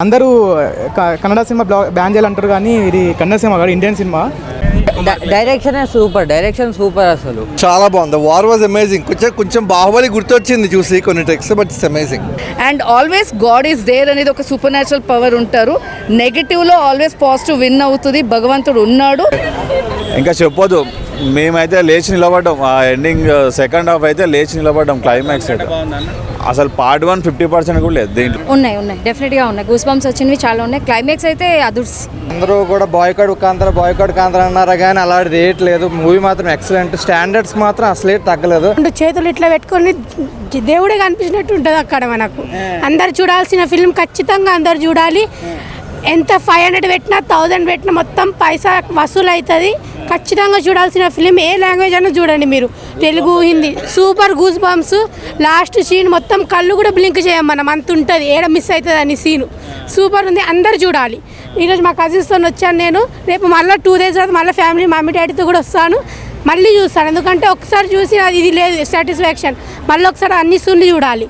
అందరూ Kannada cinema ban చేయాలంటారు కానీ ఇది కన్నడ సినిమా కాదు, ఇండియన్ సినిమా. డైరెక్షన్ సూపర్ అసలు చాలా బాగుంది. War was amazing. కొంచెం బాహుబలి గుర్తొచ్చింది చూసి కొన్ని tricks, but it's amazing. And always God is there అనేది ఒక సూపర్ న్యాచురల్ పవర్ ఉంటారు. నెగిటివ్లో ఆల్వేస్ పాజిటివ్ విన్ అవుతుంది. భగవంతుడు ఉన్నాడు. ఇంకా చెప్పొద్దు, మేమైతే లేచి నిలబడ్డాం. ఆ ఎండింగ్ సెకండ్ హాఫ్ అయితే లేచి నిలబడ్డాం. క్లైమాక్స్ అయితే అసలు పార్ట్ 1 50% కూడా లేదు దీంట్లో. ఉన్నాయి డెఫినెట్గా ఉన్నాయి. గూస్ బంప్స్ వచ్చినవి చాలా ఉన్నాయి. క్లైమాక్స్ అయితే అదుర్స్. అందరూ కూడా బాయ్కాట్ కాంతర అన్నారా కానీ అలాంటిది ఏట్లేదు. మూవీ మాత్రం ఎక్సలెంట్. స్టాండర్డ్స్ మాత్రం అసలే తగ్గలేదు. చేతులు ఇట్లా పెట్టుకొని దేవుడే కనిపించినట్టు ఉంటుంది అక్కడ మనకు. అందరు చూడాల్సిన ఫిల్మ్, ఖచ్చితంగా అందరు చూడాలి. ఎంత 500 పెట్టినా 1000 పెట్టినా మొత్తం పైసా వసూలు అవుతుంది. ఖచ్చితంగా చూడాల్సిన ఫిలిం. ఏ లాంగ్వేజ్ అయినా చూడండి మీరు, Telugu Hindi. Super goosebumps. Last scene మొత్తం కళ్ళు కూడా బ్లింక్ చేయం మనం, అంత ఉంటుంది. ఏడ మిస్ అవుతుంది అని సీను సూపర్ ఉంది. అందరు చూడాలి. ఈరోజు మా కజిన్స్తో వచ్చాను నేను. రేపు మళ్ళీ 2 days తర్వాత మళ్ళీ ఫ్యామిలీ మమ్మీ డాడీతో కూడా వస్తాను. మళ్ళీ చూస్తాను, ఎందుకంటే ఒకసారి చూసి అది ఇది లేదు సాటిస్ఫాక్షన్. మళ్ళీ ఒకసారి అన్ని సూన్లు చూడాలి.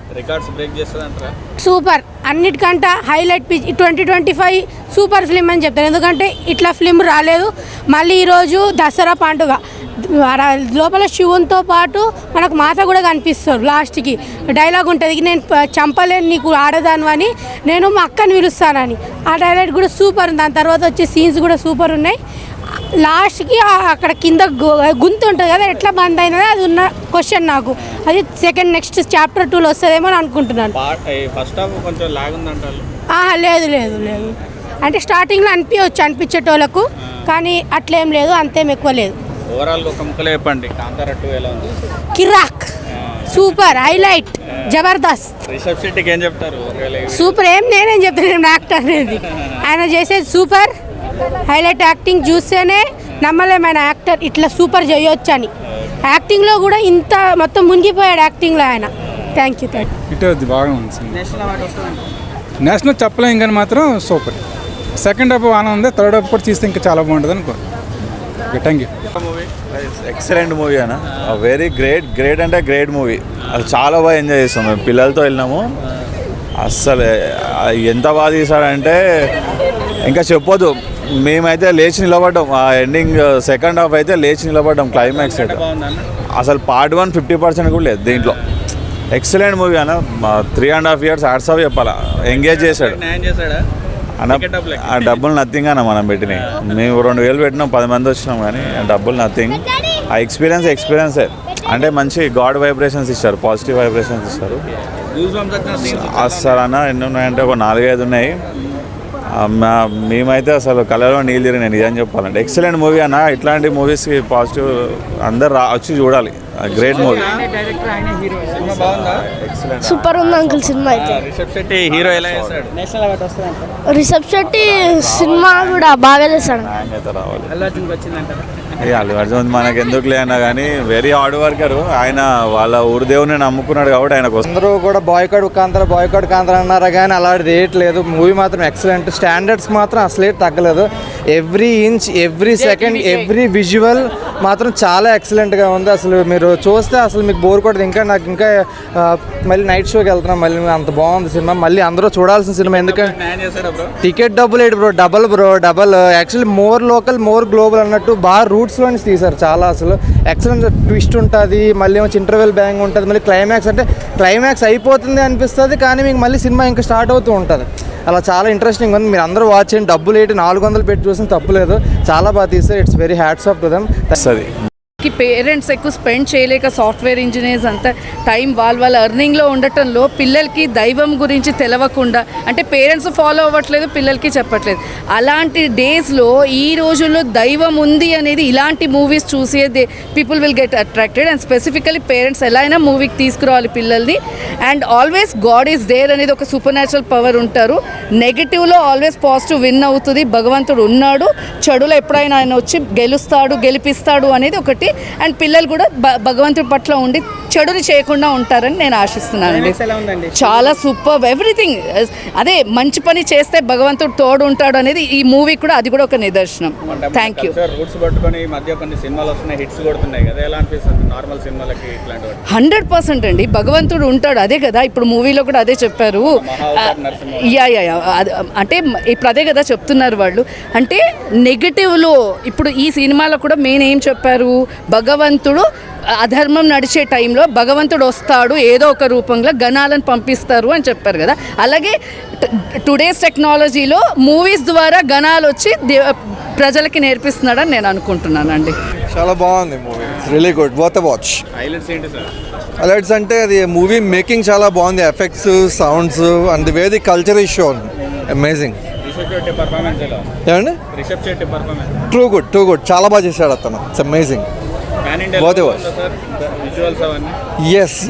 సూపర్. అన్నిటికంటే హైలైట్ 2025 సూపర్ ఫిలిం అని చెప్తాను, ఎందుకంటే ఇట్లా ఫిలిం రాలేదు. మళ్ళీ ఈరోజు దసరా పండుగ లోపల శివునితో పాటు మనకు మాత కూడా కనిపిస్తారు. లాస్ట్కి డైలాగ్ ఉంటుంది, నేను చంపలేను నీకు ఆడదాను అని, నేను మా అక్కని పిలుస్తానని. ఆ డైలాగ్ కూడా సూపర్ ఉంది. దాని తర్వాత వచ్చే సీన్స్ కూడా సూపర్ ఉన్నాయి. లాస్ట్కి అక్కడ కింద గుంత ఉంటుంది కదా, ఎట్లా బంద్ అయినది అది ఉన్న క్వశ్చన్ నాకు. అది నెక్స్ట్ చాప్టర్ 2లో వస్తుందేమో అని అనుకుంటున్నాను. లేదు అంటే స్టార్టింగ్లో అనిపించేటోళ్ళకు, కానీ అట్లేం లేదు, అంతేం ఎక్కువ లేదు. కిరాక్ సూపర్, హైలైట్, జబర్దస్త్, సూపర్. నేనేం చెప్తాను, యాక్టర్ అనేది ఆయన చేసేది సూపర్. హైలైట్. యాక్టింగ్ చూస్తేనే నమ్మలేమైన యాక్టర్ ఇట్లా సూపర్ చేయొచ్చు అని. యాక్టింగ్లో కూడా ఇంత మొత్తం మునిగిపోయాడు యాక్టింగ్లో ఆయన. Thank you. ఇటు బాగా ఉంది. నేషనల్ చెప్పలేం కానీ మాత్రం సూపర్. సెకండ్ హాఫ్ బాగానే ఉంది. థర్డ్ హాఫ్ కూడా తీస్తే ఇంకా చాలా బాగుంటుంది అనుకో. Okay, thank you. Excellent movie అన్న. వెరీ గ్రేట్ అంటే గ్రేట్ మూవీ. అది చాలా బాగా ఎంజాయ్ చేస్తాం. మేము పిల్లలతో వెళ్ళినాము. అస్సలు ఎంత బాగా తీసాడంటే ఇంకా చెప్పొద్దు, మేమైతే లేచి నిలబడ్డాం. ఆ ఎండింగ్ సెకండ్ హాఫ్ అయితే లేచి నిలబడ్డాం. క్లైమాక్స్ అయితే అసలు పార్ట్ 1 50% కూడా లేదు దీంట్లో. ఎక్సలెంట్ మూవీ అన్న. 3.5 years హ్యాట్స్ ఆఫ్ చెప్పాలా. ఎంగేజ్ చేశాడు అన్న. ఆ డబ్బులు నథింగ్ అన్న మనం పెట్టినాయి. మేము 2000 పెట్టినాం, 10 మంది వచ్చినాం, కానీ డబ్బులు నథింగ్. ఆ ఎక్స్పీరియన్సే అంటే మంచి గాడ్ వైబ్రేషన్స్ ఇస్తారు, పాజిటివ్ వైబ్రేషన్స్ ఇస్తారు. అసలు అన్న ఎన్ని ఉన్నాయంటే ఒక 4-5 ఉన్నాయి. మేమైతే అసలు కళలో నీళ్ళు తిరిగినాయి నిజం చెప్పాలంటే. ఎక్సలెంట్ మూవీ అన్న. ఇట్లాంటి మూవీస్కి పాజిటివ్ అందరు వచ్చి చూడాలి. Great movie. సూపర్ ఉంది అంకుల్ సినిమా అయితే. రిషబ్ శెట్టి సినిమా కూడా బాగా చేశాడు. అల్లు అర్జున్ మనకు ఎందుకు లేనా కానీ వెరీ హార్డ్ వర్కర్ ఆయన. వాళ్ళ ఊరు దేవుని నమ్ముకున్నాడు కాబట్టి ఆయన కోసం. అందరూ కూడా బాయ్కాట్ కాంతర అన్నారా కానీ అలాంటిది ఏట్లేదు. మూవీ మాత్రం ఎక్సలెంట్. స్టాండర్డ్స్ మాత్రం అసలే తగ్గలేదు. Every inch, every second, every visual మాత్రం చాలా ఎక్సలెంట్గా ఉంది. అసలు మీరు చూస్తే అసలు మీకు బోర్ కొట్టదు. ఇంకా మళ్ళీ నైట్ షోకి వెళ్తున్నాం. మళ్ళీ అంత బాగుంది సినిమా. మళ్ళీ అందరూ చూడాల్సిన సినిమా. ఎందుకంటే టికెట్ డబ్బులు ఏంటి double actually more local more global అన్నట్టు బాగా రూట్స్లోని తీశారు. చాలా అసలు ఎక్సలెంట్ ట్విస్ట్ ఉంటుంది. మళ్ళీ ఏమో ఇంటర్వెల్ బ్యాంగ్ ఉంటుంది. మళ్ళీ క్లైమాక్స్ అయిపోతుంది అనిపిస్తుంది, కానీ మీకు మళ్ళీ సినిమా ఇంకా స్టార్ట్ అవుతూ ఉంటుంది. అలా చాలా ఇంట్రెస్టింగ్ ఉంది. మీరు అందరూ వాచ్ చేయండి. డబ్బులు ఏంటి 400 పెట్టి చూసిన తప్పులేదు. చాలా బాగా తీస్తారు. It's very hats off to them. Parents ఎక్కువ స్పెండ్ చేయలేక సాఫ్ట్వేర్ ఇంజనీర్స్ అంతా టైం వాళ్ళ ఎర్నింగ్లో ఉండటంలో పిల్లలకి దైవం గురించి తెలవకుండా, అంటే పేరెంట్స్ ఫాలో అవ్వట్లేదు, పిల్లలకి చెప్పట్లేదు. అలాంటి డేస్లో ఈ రోజుల్లో దైవం ఉంది అనేది ఇలాంటి మూవీస్ చూసి people will get attracted. And specifically parents ఎలా అయినా మూవీకి తీసుకురావాలి పిల్లల్ని. And always God is there అనేది ఒక సూపర్ న్యాచురల్ పవర్ ఉంటారు. నెగిటివ్లో ఆల్వేస్ పాజిటివ్ విన్ అవుతుంది. భగవంతుడు ఉన్నాడు. చెడులో ఎప్పుడైనా ఆయన వచ్చి గెలిపిస్తాడు అనేది ఒకటి. అండ్ పిల్లలు కూడా భగవంతుడి పట్ల ఉండి చెడుని చేయకుండా ఉంటారని నేను ఆశిస్తున్నానండి. చాలా సూపర్ ఎవ్రీథింగ్. అదే మంచి పని చేస్తే భగవంతుడు తోడు ఉంటాడు అనేది ఈ మూవీ కూడా, అది కూడా ఒక నిదర్శనం. Thank you. రూట్స్ పట్టుకొని ఈ మధ్య కొన్ని సినిమాలు వస్తున్నాయి, హిట్స్ కొడుతున్నాయి కదా, ఎలా అనిపిస్తుంది నార్మల్ సినిమాలకి ఇట్లాంటివి? 100% అండి, భగవంతుడు ఉంటాడు. అదే కదా ఇప్పుడు మూవీలో కూడా అదే చెప్పారు. యా అంటే ఇప్పుడు అదే కదా చెప్తున్నారు వాళ్ళు. అంటే నెగటివ్లో ఇప్పుడు ఈ సినిమాలో కూడా మెయిన్ ఏం చెప్పారు, భగవంతుడు అధర్మం నడిచే టైంలో భగవంతుడు వస్తాడు ఏదో ఒక రూపంలో, గణాలను పంపిస్తారు అని చెప్పారు కదా. అలాగే టుడేస్ టెక్నాలజీలో మూవీస్ ద్వారా గణాలు వచ్చి ప్రజలకి నేర్పిస్తున్నాడని నేను అనుకుంటున్నానండి. చాలా బాగుంది movie, really good, worth watch. Highlights ఏంటి సార్? హైలైట్స్ అంటే అది మూవీ మేకింగ్ చాలా బాగుంది, effects, sounds and way the culture is shown, amazing. Rishab Shetty performance ఎలా? ఏమండి? Rishab Shetty performance too good, చాలా బాగా చేశాడు అతను, it's amazing. Both of us. Visuals అవన్నీ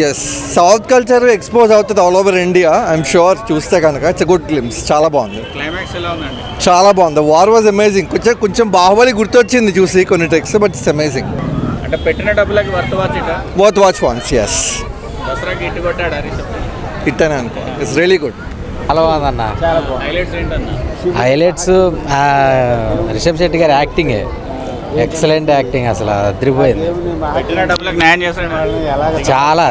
ఎస్ సౌత్ కల్చర్ ఎక్స్పోజ్ అవుతుంది all over India, I'm sure. చూస్తే కనుక ఇట్స్ గుడ్ గ్లిమ్స్, చాలా బాగుంది. క్లైమాక్స్ ఎలా ఉందండి? చాలా బాగుంది, వార్ వాజ్ అమేజింగ్. కొంచెం బాహుబలి గుర్తొచ్చింది చూసి కొన్ని టెక్స్, బట్ ఇట్స్ అమేజింగ్. అంటే పెట్టిన డబ్బులకి వర్త్ వాచ్ వన్స్. ఎస్, దసరాకి ఇటు కొట్టాడా రిషబ్? ఇట్టనే అనుకో, ఇట్స్ రియలీ గుడ్. చాలా బాగుందన్న. హైలైట్స్ ఏంటన్నా? హైలైట్స్ రిషబ్ శెట్టి గారి యాక్టింగే, ఎక్సలెంట్ యాక్టింగ్, అసలు అదిరిపోయింది. పెట్టిన డబ్బులకు న్యాయం చేస్తాడు చాలా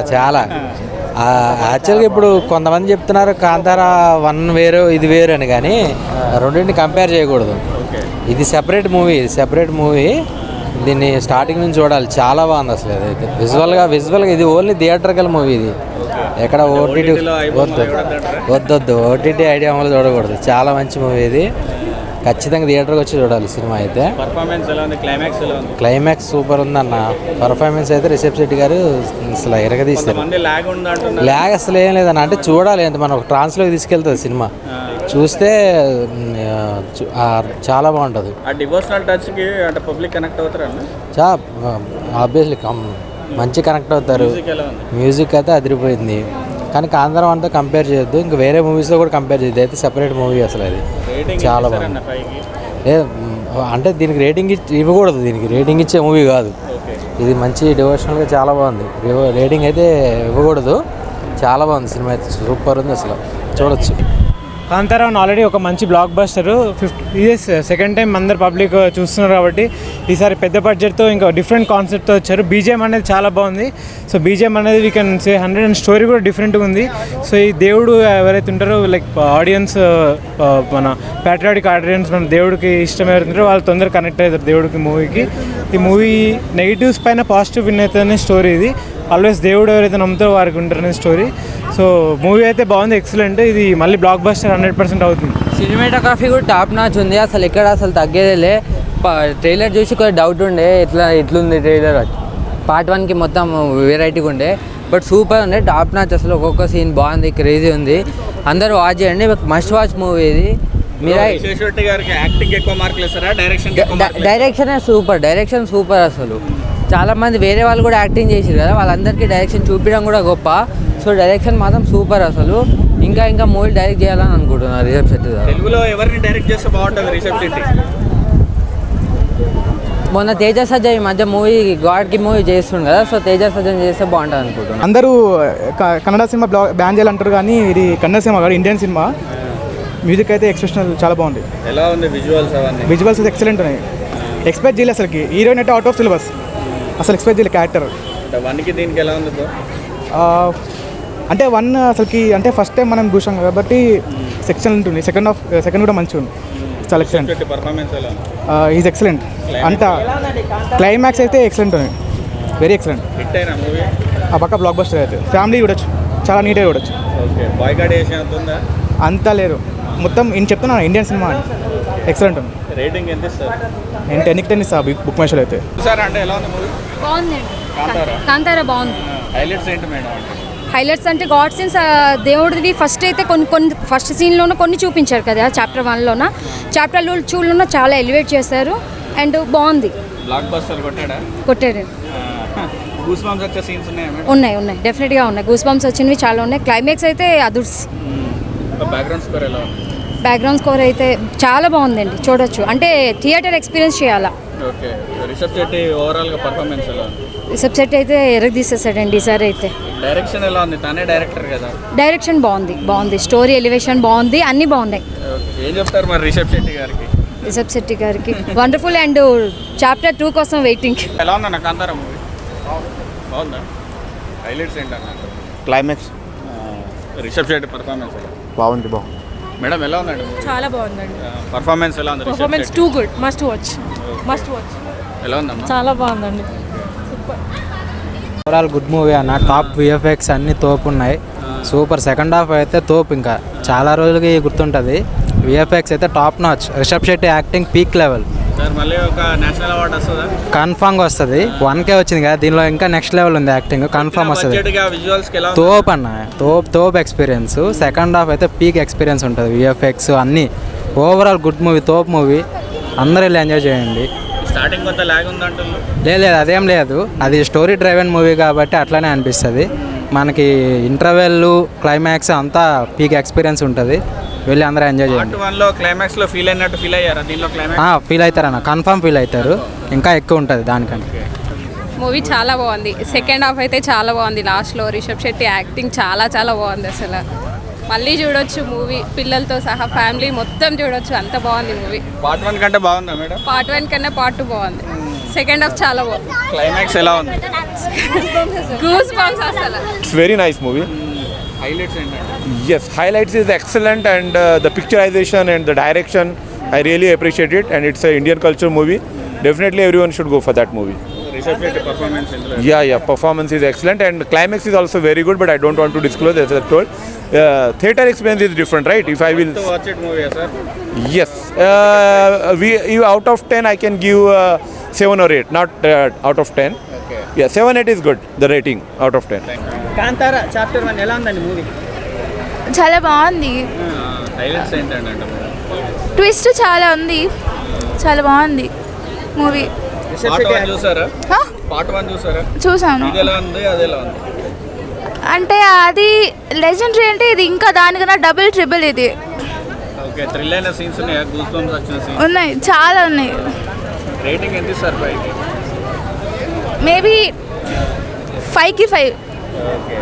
యాక్చువల్గా ఇప్పుడు కొంతమంది చెప్తున్నారు కాంతారా 1 వేరు ఇది వేరు అని, కానీ రెండింటిని కంపేర్ చేయకూడదు. ఇది సెపరేట్ మూవీ, దీన్ని స్టార్టింగ్ నుంచి చూడాలి. చాలా బాగుంది అసలు. అదైతే విజువల్గా ఇది ఓన్లీ థియేటర్కల్ మూవీ, ఇది ఎక్కడ ఓటీటీ వద్దొద్దు, ఓటీటీ ఐడియా వల్ల చూడకూడదు. చాలా మంచి మూవీ ఇది, ఖచ్చితంగా థియేటర్కి వచ్చి చూడాలి సినిమా అయితే. పర్ఫార్మెన్స్ ఎలా ఉంది? క్లైమాక్స్ ఎలా ఉంది? క్లైమాక్స్ సూపర్ ఉందన్న. పర్ఫార్మెన్స్ అయితే రిషబ్ శెట్టి గారు అసలు ఎరగదీస్తారు. ల్యాగ్ అసలు ఏం లేదన్న, అంటే చూడాలి అంత, మనం ఒక ట్రాన్స్లోకి తీసుకెళ్తుంది సినిమా, చూస్తే చాలా బాగుంటుంది. ఆ డివోషనల్ టచ్కి అంటే పబ్లిక్ కనెక్ట్ అవుతారా? ఆబ్వియస్లీ మంచి కనెక్ట్ అవుతారు. మ్యూజిక్ అయితే అదిరిపోయింది, కానీ కాంతారం అంతా కంపేర్ చేయొద్దు, ఇంకా వేరే మూవీస్లో కూడా కంపేర్ చేయొద్దు. అయితే సెపరేట్ మూవీ అసలు, అది చాలా బాగుంది. లేదు అంటే దీనికి రేటింగ్ ఇవ్వకూడదు, దీనికి రేటింగ్ ఇచ్చే మూవీ కాదు ఇది. మంచి డివోషనల్గా చాలా బాగుంది, రేటింగ్ అయితే ఇవ్వకూడదు. చాలా బాగుంది సినిమా అయితే, సూపర్ ఉంది అసలు, చూడొచ్చు. కాంతారావు ఆల్రెడీ ఒక మంచి block buster, 50 years second time అందరు పబ్లిక్ చూస్తున్నారు కాబట్టి ఈసారి పెద్ద బడ్జెట్తో ఇంకా డిఫరెంట్ కాన్సెప్ట్తో వచ్చారు. బీజిఎం అనేది చాలా బాగుంది. సో బీజిఎం అనేది we can say 100 and story కూడా డిఫరెంట్గా ఉంది. సో ఈ దేవుడు ఎవరైతే ఉంటారో లైక్ ఆడియన్స్, మన ప్యాట్రియాటిక్ ఆడియన్స్, మన దేవుడికి ఇష్టం ఎవరుంటారో వాళ్ళు తొందరగా కనెక్ట్ అవుతారు దేవుడికి, మూవీకి. ఈ మూవీ నెగిటివ్స్ పైన పాజిటివ్ విన్ అవుతుందనే స్టోరీ ఇది. ఆల్వేస్ దేవుడు ఎవరైతే నమ్ముతారో వారికి ఉంటారనే స్టోరీ. సో మూవీ అయితే బాగుంది, ఎక్సలెంట్. ఇది మళ్ళీ బ్లాక్ బస్టర్ 100% అవుతుంది. సినిమాటోగ్రఫీ కూడా టాప్ నాచ్ ఉంది, అసలు ఎక్కడ అసలు తగ్గేదేలే. ట్రైలర్ చూసి కొంచెం డౌట్ ఉండే, ఎట్లుంది ట్రైలర్. పార్ట్ 1కి మొత్తం వెరైటీగా ఉండే, బట్ సూపర్ ఉండే, టాప్ నాచ్ అసలు. ఒక్కొక్క సీన్ బాగుంది, క్రేజీ ఉంది. అందరూ వాచ్ చేయండి, మస్ట్ వాచ్ మూవీ ఇది. డైరెక్షన్ సూపర్ అసలు. చాలామంది వేరే వాళ్ళు కూడా యాక్టింగ్ చేసారు కదా, వాళ్ళందరికీ డైరెక్షన్ చూపించడం కూడా గొప్ప. సో డైరెక్షన్ మాత్రం సూపర్ అసలు. ఇంకా మూవీ డైరెక్ట్ చేయాలని అనుకుంటున్నారు రిషబ్ శెట్టి గారు. తెలుగులో ఎవరిని డైరెక్ట్ చేస్తే బాగుంటుంది రిషబ్ శెట్టి? మొన్న తేజ సజ్జా ఈ మధ్య గాడ్కి మూవీ చేస్తుంది కదా, సో తేజ సజ్జన్ చేస్తే బాగుంటుంది అనుకుంటున్నాను. అందరూ కన్నడ సినిమా బ్యాన్ చేయాలంటారు, కానీ ఇది కన్నడ సినిమా కాదు, ఇండియన్ సినిమా. మ్యూజిక్ అయితే ఎక్స్ప్రెషనల్ చాలా బాగుంది. ఎలా ఉంది విజువల్స్ అవన్నీ? విజువల్స్ అయితే ఎక్సలెంట్ ఉన్నాయి, ఎక్స్పెక్ట్ చేయలేదు అసలుకి. హీరోయిన్ అయితే అవుట్ ఆఫ్ సిలబస్, అసలు ఎక్స్పెక్ట్ చేయలేదు క్యారెక్టర్. 1కి దీనికి ఎలా ఉంది? అంటే 1 అసలుకి అంటే ఫస్ట్ టైం మనం చూసాం కాబట్టి సెక్షన్ ఉంటుంది, సెకండ్ కూడా మంచిగా ఉంది, చాలా ఎక్సలెంట్. పర్ఫార్మెన్స్ ఎలా ఉంది? Is excellent. అంతా క్లైమాక్స్ అయితే ఎక్సలెంట్ ఉంది, వెరీ ఎక్సలెంట్. హిట్ అయినా మూవీ ఆ పక్క బ్లాక్ బస్టర్ అయితే ఫ్యామిలీ చూడొచ్చు, చాలా నీట్గా చూడొచ్చు. ఓకే, బాయ్కాట్ చేసే అంతుందా? అంతా లేదు, మొత్తం నేను చెప్తున్నాను ఇండియన్ సినిమా అని, ఎక్సలెంట్ ఉంది. రేటింగ్ ఎంత ఇస్తారు? నేను 10కి 10 ఇస్తా బుక్ మై షోలో అయితే. సార్ అంటే ఎలా ఉంది మూవీ? బాగుందండి, కాంతారా బాగుంది. హైలైట్స్ ఏంటి మేడం? హైలైట్స్ అంటే గాడ్ సీన్స్, దేవుడివి ఫస్ట్ అయితే కొన్ని ఫస్ట్ సీన్లోనే కొన్ని చూపించారు కదా, చాప్టర్ 1లోన. చాప్టర్ 2లోన చాలా ఎలివేట్ చేశారు అండ్ బాగుంది. బ్లాక్ బస్టర్ కొట్టాడు. గూస్ బంప్స్ వచ్చే సీన్స్ ఉన్నాయి, డెఫినెట్గా ఉన్నాయి. గూస్ బంప్స్ వచ్చినవి చాలా ఉన్నాయి. క్లైమాక్స్ అయితే అదుర్స్. బ్యాక్గ్రౌండ్ స్కోర్ ఎలా ఉంది? బ్యాక్గ్రౌండ్ స్కోర్ అయితే చాలా బాగుందండి, చూడొచ్చు. అంటే థియేటర్ ఎక్స్పీరియన్స్ చేయాలా. ఓకే, రిషబ్ శెట్టి ఓవరాల్గా పర్ఫార్మెన్స్ ఎలా ఉంది? సబ్జెక్ట్ అయితే ఎరగ తీసేసాడండి ఈసారి అయితే. డైరెక్షన్ ఎలా ఉంది? తనే డైరెక్టర్ కదా. డైరెక్షన్ బాగుంది, స్టోరీ ఎలివేషన్ బాగుంది, అన్నీ బాగున్నాయి. ఏం చెప్తారు మరి రిషబ్ శెట్టి గారికి? రిషబ్ శెట్టి గారికి వండర్ఫుల్ అండ్ చాప్టర్ 2 కోసం వెయిటింగ్. ఎలా ఉందన్న కాంతారా మూవీ? బాగుందా? హైలైట్స్ ఏంటన్నా? క్లైమాక్స్ రిషబ్ శెట్టి పర్ఫార్మెన్స్ బాగుంది. మేడం ఎలా ఉందండి? చాలా బాగుందండి. పర్ఫార్మెన్స్ ఎలా ఉంది? Performance too good, must watch. ఎలా ఉందమ్మా? చాలా బాగుందండి. ఓవరాల్ గుడ్ మూవీ అన్న. టాప్ విఎఫ్ఎక్స్ అన్ని తోపు ఉన్నాయి. సూపర్. సెకండ్ హాఫ్ అయితే తోపు, ఇంకా చాలా రోజులకి గుర్తుంటుంది. విఎఫ్ఎక్స్ అయితే top notch. Rishab Shetty acting peak level. Sir మళ్ళీ ఒక నేషనల్ అవార్డు వస్తుందా? కన్ఫామ్గా వస్తుంది. 1K వచ్చింది కదా, దీనిలో ఇంకా నెక్స్ట్ లెవెల్ ఉంది యాక్టింగ్, కన్ఫామ్ వస్తుంది. తోపు అన్న, తోపు ఎక్స్పీరియన్స్. సెకండ్ హాఫ్ అయితే పీక్ ఎక్స్పీరియన్స్ ఉంటుంది. విఎఫ్ఎక్స్ అన్నీ ఓవరాల్ గుడ్ మూవీ, తోపు మూవీ. అందరూ వెళ్ళి ఎంజాయ్ చేయండి. స్టార్టింగ్ కొంత లాగ్ ఉందంటున్నారు. లేదు అదేం లేదు, అది స్టోరీ డ్రైవెన్ మూవీ కాబట్టి అట్లానే అనిపిస్తుంది. మనకి ఇంటర్వెల్, క్లైమాక్స్ అంతా పీక్ ఎక్స్పీరియన్స్ ఉంటుంది. వెళ్ళి అందరూ ఎంజాయ్ చేయండి. పార్ట్ 1లో క్లైమాక్స్లో ఫీల్ అయినట్టు ఫీల్ అయ్యారా? దీనిలో క్లైమాక్స్ ఫీల్ అవుతారన్న, కన్ఫామ్ ఫీల్ అవుతారు. ఇంకా ఎక్కువ ఉంటుంది దానికంటే. మూవీ చాలా బాగుంది. సెకండ్ హాఫ్ అయితే చాలా బాగుంది. లాస్ట్లో రిషబ్ శెట్టి యాక్టింగ్ చాలా బాగుంది. అసలు మళ్ళీ చూడొచ్చు మూవీ, పిల్లలతో సహా ఫ్యామిలీ మొత్తం చూడొచ్చు, అంత బాగుంది మూవీ. పార్ట్ 1 కంటే బాగుందా మేడం? పార్ట్ 1 కన్నా పార్ట్ 2 బాగుంది. సెకండ్ హాఫ్ చాలా బాగుంది. క్లైమాక్స్ ఎలా ఉంది? గూస్ బంప్స్ అసలు. It's very nice movie. Highlights ఏంటంటే? Yes, highlights is excellent, and the picturization and the direction, I really appreciate it, and it's an Indian culture movie. Definitely everyone should go for that movie. Rishab Shetty performance ఎందులో? Yeah, performance is excellent, and climax is also very good, but I don't want to disclose, as I told. Theater experience is different, right? If I will... To watch it movie, sir? Yes. Out of 10, I can give 7 or 8, not out of 10. Okay. Yeah, 7, 8 is good, the rating out of 10. Kantara chapter 1 ఎలా ఉందండి movie? చాలా బాగుంది. Highlights ఏంటంటే? Twist చాలా ఉంది, చాలా బాగుంది movie. Part 1 చూసారా? పార్ట్ 1 చూసారా? చూసాను. ఇది ఎలా ఉంది, అది ఎలా ఉంది? అంటే అది లెజెండరీ, అంటే ఇది ఇంకా దానికన్నా డబుల్ ట్రిపుల్ ఇది. ఓకే, థ్రిల్ అయిన సీన్స్ ఉన్నాయా? గూస్ బంప్స్ వచ్చిన సీన్స్ ఉన్నాయి, చాలా ఉన్నాయి. రేటింగ్ ఎంత ఇస్తారు? 5కి మేబీ 5కి 5. ఓకే.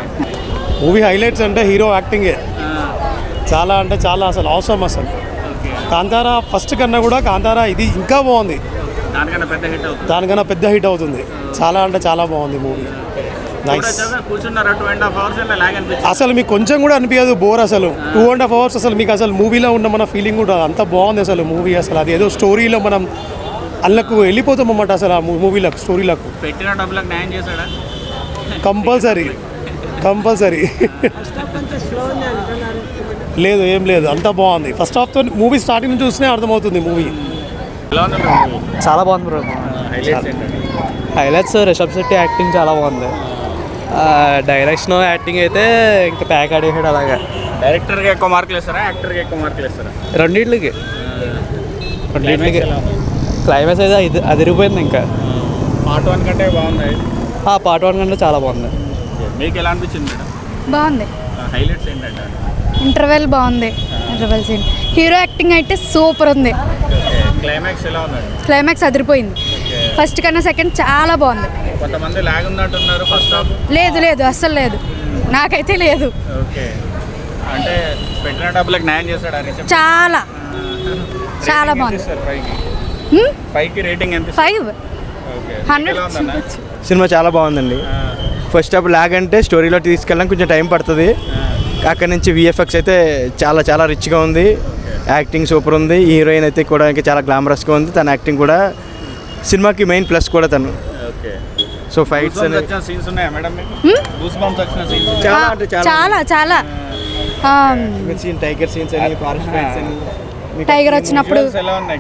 మూవీ హైలైట్స్ అంటే హీరో యాక్టింగే చాలా, అంటే చాలా అసలు అవసరం. అసలు కాంతారా ఫస్ట్ కన్నా కూడా కాంతారా ఇది ఇంకా బాగుంది. దానికన్నా పెద్ద హిట్ అవుతుంది. దానికన్నా పెద్ద హిట్ అవుతుంది. చాలా అంటే చాలా బాగుంది మూవీ. నైస్. కూర్చున్నారా 2.5 hours అంటే లాగ్ అనిపించింది? అసలు మీకు కొంచెం కూడా అనిపించదు బోర్. అసలు 2.5 hours అసలు మీకు అసలు మూవీలో ఉన్న మన ఫీలింగ్ కూడా అంత బాగుంది అసలు మూవీ. అసలు అది ఏదో స్టోరీలో మనం అల్లకు వెళ్ళిపోతాం అన్నమాట. అసలు ఆ మూవీలకు, స్టోరీలకు పెట్టిన డబ్బులకు న్యాయం చేశాడా? కంపల్సరీ. లేదు, ఏం లేదు, అంతా బాగుంది. ఫస్ట్ హాఫ్తో మూవీ స్టార్టింగ్ నుంచి చూస్తేనే అర్థమవుతుంది మూవీ. ఎలా ఉంది మూవీ? చాలా బాగుంది బ్రో. హైలైట్స్ ఏంటంటే? హైలైట్స్ రిషబ్ శెట్టి యాక్టింగ్ చాలా బాగుంది. డైరెక్షన్, యాక్టింగ్ అయితే ఇంకా ప్యాక్ ఆడేసాడు అలాగా. డైరెక్టర్గా ఎక్కువ మార్కులు ఇస్తారా, యాక్టర్గా ఎక్కువ మార్కులు ఇస్తారా? రెండింటికి. క్లైమాక్స్ అయితే అదిరిపోయింది. ఇంకా పార్ట్ 1 కంటే బాగుంది. పార్ట్ 1 కంటే చాలా బాగుంది. మీకు ఎలా అనిపించింది మేడం? బాగుంది. హైలైట్స్ ఏంటంటే? ఇంటర్వెల్ బాగుంది. ఇంటర్వెల్ సీన్, హీరో యాక్టింగ్ అయితే సూపర్ ఉంది. క్లైమాక్స్ ఎలా ఉందండి? క్లైమాక్స్ అదిరిపోయింది. ఫస్ట్ కన్నా సెకండ్ చాలా బాగుంది. కొంతమంది లాగ్ ఉందంటున్నారు ఫస్ట్ హాఫ్. లేదు అస్సలు లేదు, నాకైతే లేదు. ఓకే, అంటే పెట్టిన డబ్బులకు న్యాయం చేశాడు రిషబ్? చాలా బాగుంది. 5కి రేటింగ్ ఎంత? 5. ఓకే, 100. సినిమా చాలా బాగుందండి. ఫస్ట్ హాఫ్ లాగ్ అంటే స్టోరీలో తీసుకెళ్ళడానికి కొంచెం టైం పడుతుంది. అక్కడి నుంచి విఎఫ్ఎక్స్ అయితే చాలా రిచ్గా ఉంది. యాక్టింగ్ సూపర్ ఉంది. హీరోయిన్ అయితే కూడా ఇంకా చాలా గ్లామరస్గా ఉంది. తన యాక్టింగ్ కూడా సినిమాకి మెయిన్ ప్లస్ కూడా తను. ఓకే, సో ఫైట్స్ వచ్చిన సీన్స్ ఉన్నాయా మేడం మీకు? గూస్ బంప్స్ వచ్చిన సీన్స్ చాలా అంటే చాలా టైగర్ సీన్స్ అని, ఫారెస్ట్ ఫైట్స్ అని. టైగర్ వచ్చినప్పుడు ఎలా ఉన్నాయి?